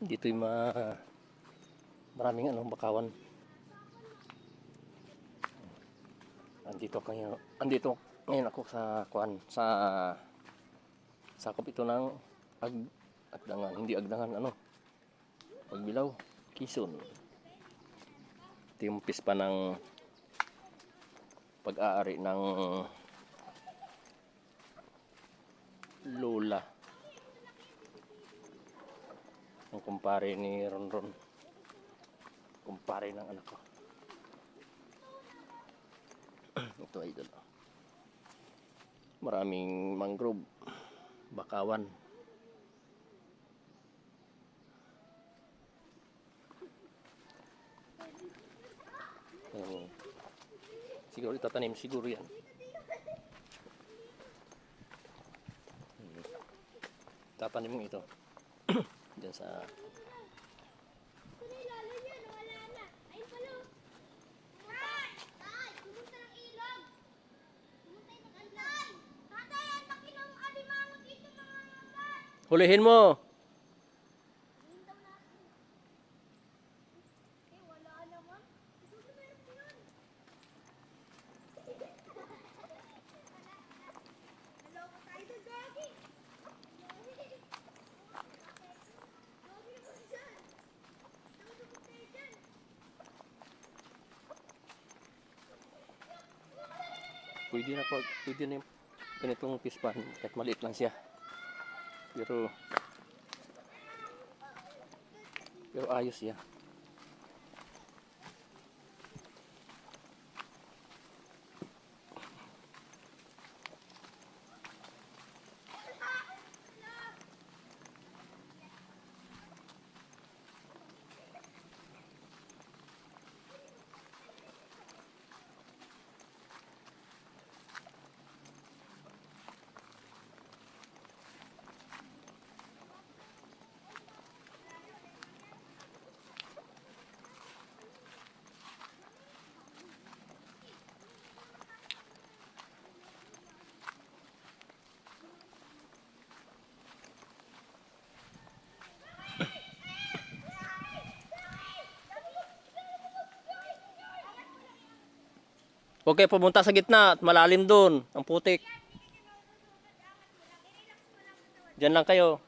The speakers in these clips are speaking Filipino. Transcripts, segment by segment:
Dito yung maraming bakawan. Andito ngayon ako sa sa sakop ito ng agdangan, hindi agdangan, Pagbilao, Quezon. Ito yung pispa ng pag-aari ng lola ng kumpare ni Ronron, kumpare ng anak ko. Ito ay idol. Maraming mangrove, bakawan. Siguro itatanim siguro yan. Tatanim mo ito. Diyan sa hulihin mo. Pwede na yung ganitong pispan kahit maliit lang siya. Pero ayos siya. Huwag kayo pumunta sa gitna at malalim doon, ang putik. Diyan lang kayo.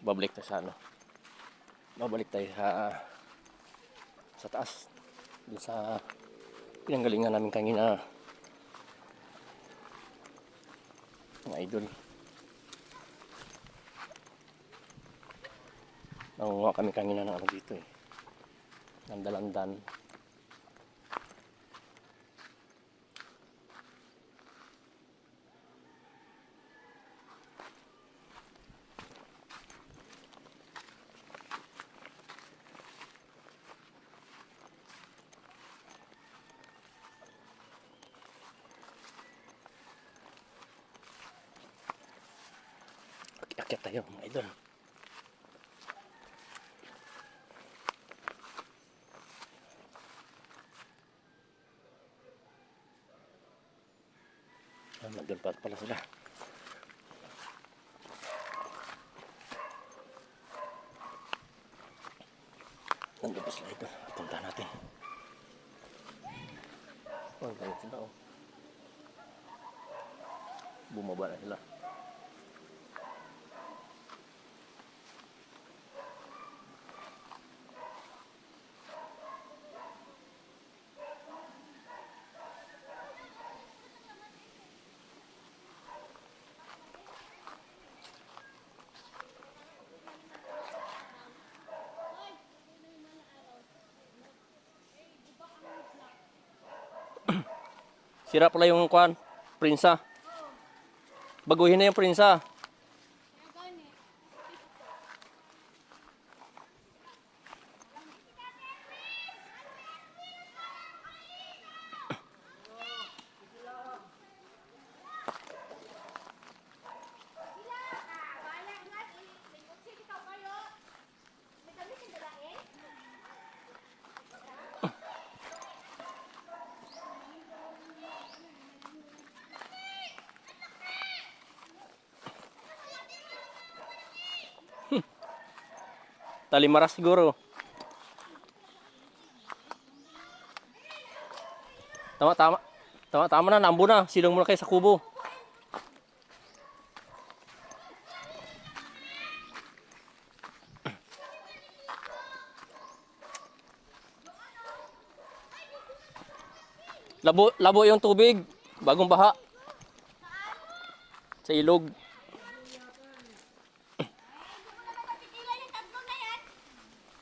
Babalik tayo sa Babalik tayo sa taas. Doon sa pinanggalingan namin kanina. Mga idol. Nangunguha kami kanina ng dito ng dalandan. Akyat tayo mga idol. Nandun pa pala sila. Nandun pa sila ito. Punta natin. Nandun sila Bumaba na sila. Sira pala yung prinsa. Baguhin na yung prinsa. Talimaras siguro. Tama, tama. Tama, tama na. Naambo na. Silong muna kayo sa kubo. Labo yung tubig. Bagong baha. Sa ilog.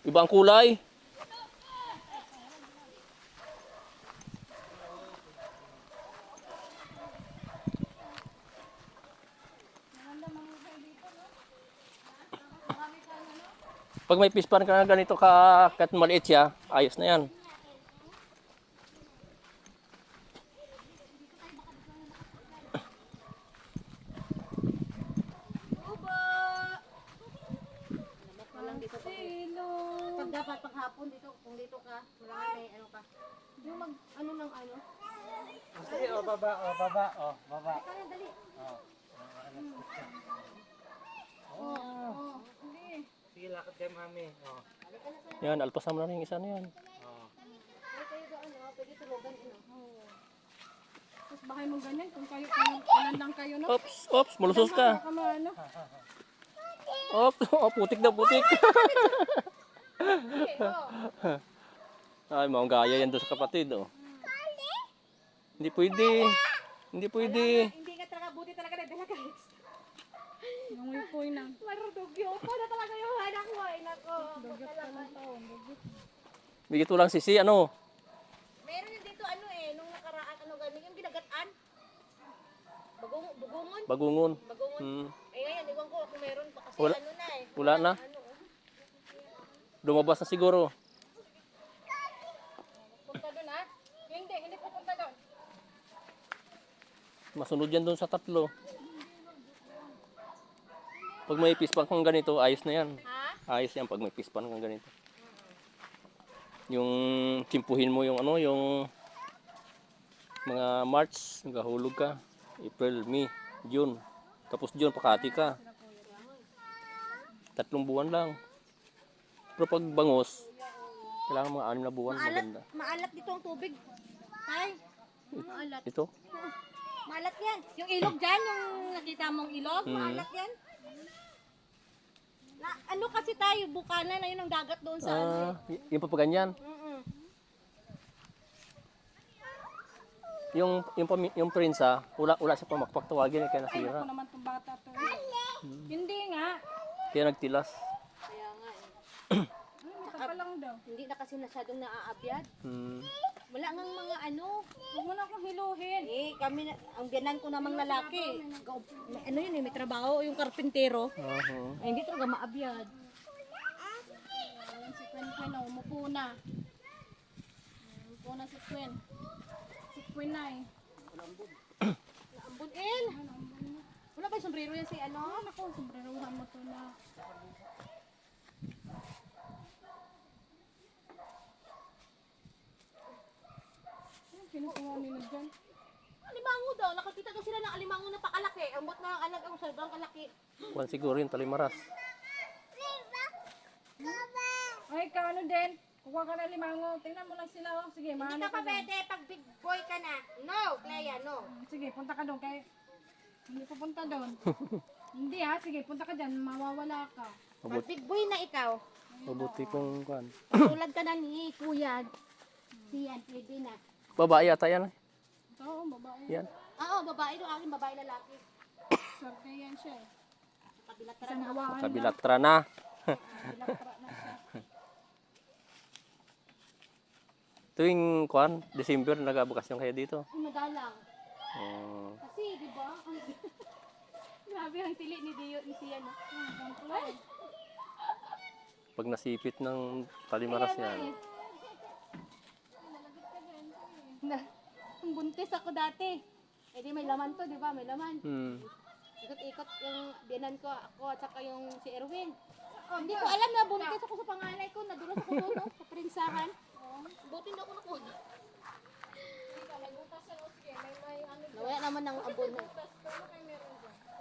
Ibang kulay. Pag may pispan ka na ganito kat maliit siya, ayos na yan. Pag dapat paghapon dito, kung dito ka, wala nga may ano ka. Yung mag, ano ng ano? Sige, baba. Kaya dali. Sige, lakad kayo, mami. Yan, alpasan mo na rin yung isa na yan. Kaya kayo ba ano, pwede tulugan ano. Tapos bahay mo ganyan, kung kayo, kung lang kayo, no? Ops, ops, malusos ka. Baka ano? Ops, oh, putik na putik. Ay, maong gaya yan doon sa kapatid, oh. Hindi pwede. Hindi pwede. Hindi nga talaga, buti talaga na dala guys. Nanguy-puy na. Marudugyo ko na talaga yung anak ko. Ay nako. Dugyot ka ng taon, dugyot. Bigyan ko lang sisi, ano. Meron yung dito ano nung nakaraan, ano gano'n, yung ginagataan. Bugungon? Bagungon. Bagungon. Hmm. Eh ngayon, iwan ko kung meron pa kasi Wala. ano na eh. Wala na. Ano, Lumabas na siguro. Punta doon, ha? Hindi pupunta doon. Masunod yan doon sa tatlo. Pag may pispan kang ganito, ayos na yan. ha? Ayos yan pag may pispan kang ganito. Yung timpuhin mo yung ano, yung mga March, nagahulog ka. April, May, June. Tapos June, pakati ka. 3 buwan lang. Pero pag bangos, kailangan mga 6 na buwan. Maganda. Maalat dito ang tubig. Tay, maalat. Ito? Maalat yan. Yung ilog dyan, yung nakita mong ilog, maalat yan. Na, ano kasi tayo, bukana na yun ang dagat doon sa ano. Yung papaganyan. Yung prinsa, wala siya pamakpak tawagin, kaya Ay, nasira. naku naman itong bata to. Hindi nga. Kaya nagtilas. Kaya nga eh. Mata pa lang daw. Hindi na kasi masyadong naaabyad. Hmm. Wala ngang mga ano. Huwag mo na akong hiluhin. Kami, ang biyanan ko namang lalaki. May, ano yun may trabaho, yung karpintero. Uh-huh. Ay, hindi talaga maabyad. Ayan si Queen, oh, umupo na. Umupo na si Queen. Si Queen na eh. Naambon el. Wala ba yung sombrero yan si ano? Oh, naku, sombrerohan mo to na. Kinukuha nila dyan. Alimango daw. Nakakita daw sila ng alimango na pakalaki. Ang bot na alag ang sobrang kalaki. Kuwan siguro yung talimaras. Ay, ka ano din? Kukuha ka na limango. Tingnan mo lang sila, oh. Sige, Hindi mahanap ka pa ka dyan. pwede pag big boy ka na. No, Clea, no. Sige, punta ka doon. Kaya hindi ko punta doon. Hindi ha, sige, punta ka dyan. Mawawala ka. Pag big boy na ikaw, Mabuti kung kuwan. tulad ka na ni Kuya. Siyan, pwede na. Babae ata yan. Oo, babae. Yan. Oo, babae doon. Aking babae lalaki. Sorte yan siya eh. Kabilat ka Isang na. hawaan lang. Kabilatra na. Bilatra na siya. Tuwing kuwan, December, nag-abukasyon kayo dito. Madalang. Oh. Kasi, di ba? Grabe ang tili ni Dio, ni Siyan. Ay, Pag nasipit ng talimaras yan. na, ang buntis ako dati. Eh di may laman to, di ba? May laman. Hmm. Ikot-ikot yung biyanan ko, ako at saka yung si Erwin. Hindi ko alam na buntis ako sa panganay ko, nadulas ako doon, no, sa prinsahan. Buti na ako nakuha. Nawala naman ng abon.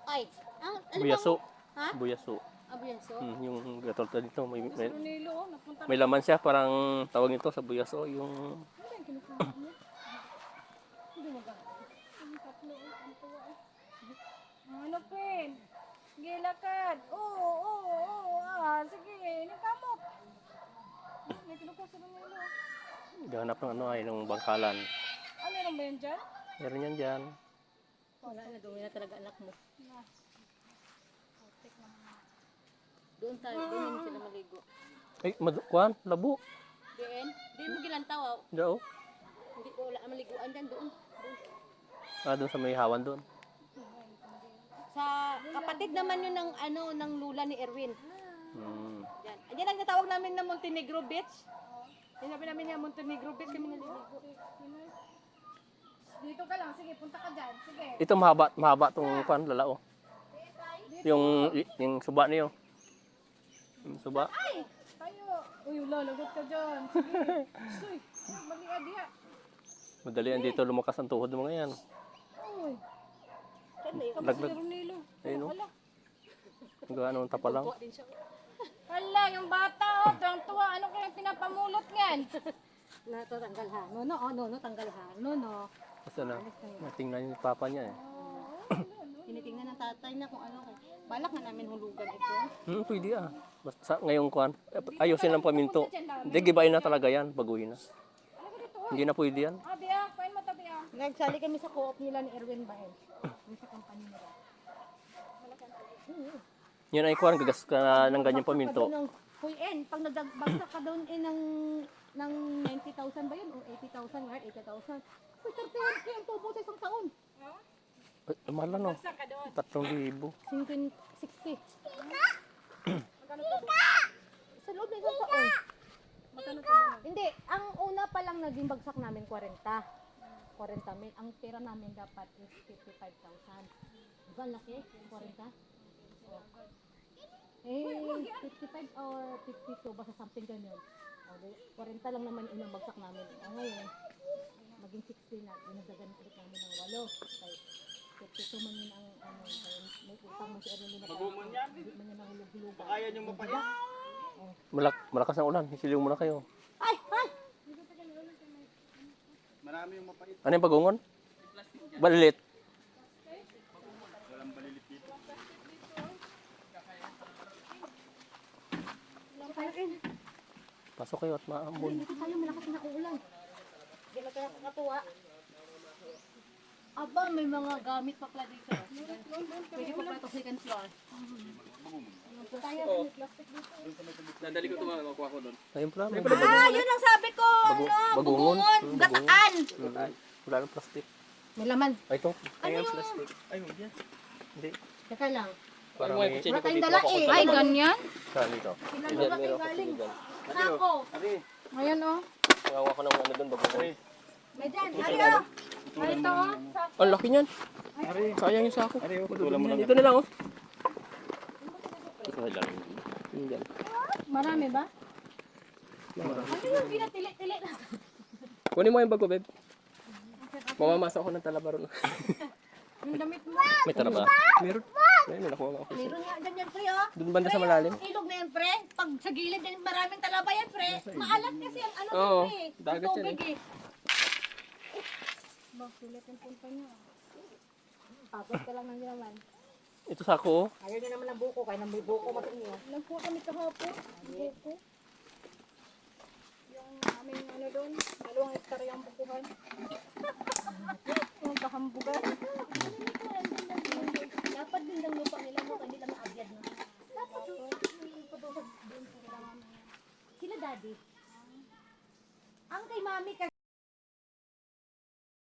Ay, ang, alam mo, Buyaso. ha? Buyaso. Buyaso. Yung gatulad dito, Ronilo, oh, napunta may laman siya, parang tawag nito sa buyaso, yung na yung kinukuha mo. Hindi maganda. Ang tatlo, oh, ang tuwa, oh. Ano, Pin? Sige, lakad. Oo, sige, nikamot. May kinukuha sa Ronilo. gahanap ng ano ay, ng bangkalan. Ano meron ba yan dyan? Meron yan dyan. Wala na, dumi na talaga anak mo. Doon tayo, doon sila maligo. Ay, kuhan, labo. Diyan, di mo gilantaw. Diyan, oh. Hindi ko wala maliguan dyan doon. Doon sa may hawan doon. Sa kapatid naman yun ng ano ng lula ni Erwin. Hmm. Yan. Ayan ang natawag namin na Montenegro Beach. Sinabi namin niya Montenegro Beach kami naliligo. Dito ka lang, sige, punta ka dyan. Sige. Ito mahaba tong kuhan, lalao. Yung suba niyo. Yung suba. Tayo. Uy, lalagot ka dyan. Sige. Uy, mali diha. Madali yan dito lumakas ang tuhod ng mga yan. Uy, Laglag. Ronilo. Ayun, oh. Gaano ang tapa lang. Kuha din siya. Hala, yung bata, oh, tuwa. Ano kayang pinapamulot niyan? Na to tanggal ha. No, tanggal ha. No. Basta na, natingnan yung papa niya eh. Tinitingnan ng tatay na kung ano. Balak na namin hulugan ito. Pwede ah. Basta ngayong kuhan, ayusin ang paminto. Hindi, gibain na talaga yan, baguhin na. Hindi na pwede yan. Ah, biya, kain mo tabi ah. Nagsali kami sa co-op nila ni Erwin Bael. Yung sa company nila. Yan ay kuhan, gagas ka ng ganyang paminto. Kuy En, pag nagbagsak ka doon ng 90,000 ba yun? O 80,000, right? 80,000. Uy, 31K ang tubo sa isang taon. Ay, mahal na no. Saan ka doon? 60. Sa loob ng isang taon. Magkano to mo? Hindi, ang una pa lang naging bagsak namin 40. 40 mil. Ang pera namin dapat is 55,000. Diba ang laki? 40? Eh, 55 or 52, basta something ganyan. O, 40 lang naman yung bagsak namin. Ngayon, maging 60 na. Dinagdagan ulit namin ng 8. Kaya 52 man yun ang ano. Kaya may utang mo si Erwin na Magumon yan. hindi man yun nahulog-hulugan. Kaya nyo mapaya. Malakas ang ulan, isiliw muna kayo. Ay! Marami yung mapait. Ano yung pagungon? Balilit. Walang balilit dito. Pasok kayo at maambon. Dito tayo malakas na ulan. Hindi na kaya kakatuwa. Aba, may mga gamit pa pala dito. Pwede pa pala ito second floor. Tayo, may plastic dito. Nadali ko ito makuha ko doon. Ayun pala, may Ah, yun ang sabi ko! bagungon. Gataan! Wala ng plastic. May laman. Ay, ito. Ano yung... Ay, huwag yan. Hindi. Teka lang. Parang may... Wala tayong dala eh. Ay, ganyan? Saan dito? Sinalula kayo galing. Sako. Ari, Ngayon, oh. Gawa ko ng ano doon, bagungon. May dyan. Ari oh. Ay, ito, oh. Ang laki niyan. Ari. Sayang yung sako. Ari, tutulan mo lang. Dito na lang, oh. Ito na lang. Yun dyan. Marami ba? Ano yung pinatili-tili na? Kunin mo yung bago, babe. Mamamasa ako ng talaba ron. Yung damit mo. May talaba? Meron. May nakuha nga ako. Meron nga dyan yan, pre, oh. Doon banda sa malalim. Ilog na yan, pre. Pag sa gilid din, maraming talaba yan, pre. Maalat kasi ang ano, Oo, pre. Ang dagat yan, tubig, eh. Ba, sulit yung punta niya. Tapos ka lang ng ginaman. Ito sako, oh. Ayaw niya naman ng buko, kaya nang may buko matinyo. Nagpo kami kahapon. Buko. Yung aming ano doon, 2 hektarya yung bukuhan. Yung kahambugan. Dapat din ng lupa nila mo, hindi lang maabyad no. Dapat yun. Sila daddy. Ang kay mami kasi